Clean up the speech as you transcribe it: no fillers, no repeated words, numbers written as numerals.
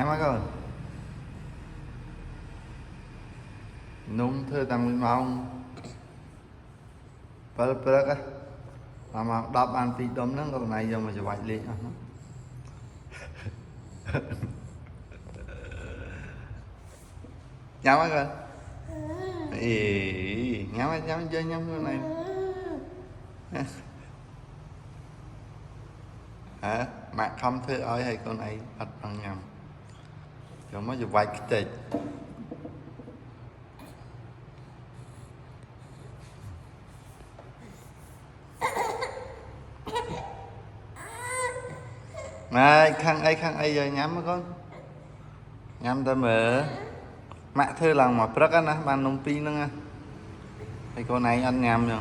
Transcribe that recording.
nhắm mắt con nung thưa tăng mong bớt á mà đọc ăn tí đốm nó còn này giờ mà sẽ vậy liền nhắm mắt con ý nhắm chơi nhắm con này hả mẹ không thưa ơi hay con này bắt bằng nhầm cho mới sẽ vậy cái tịch này khăn ấy giờ nhắm á con nhắm ta mở mẹ thưa lòng mà prắc á nè ban nông pi nữa nghe thì con này ăn nhầm rồi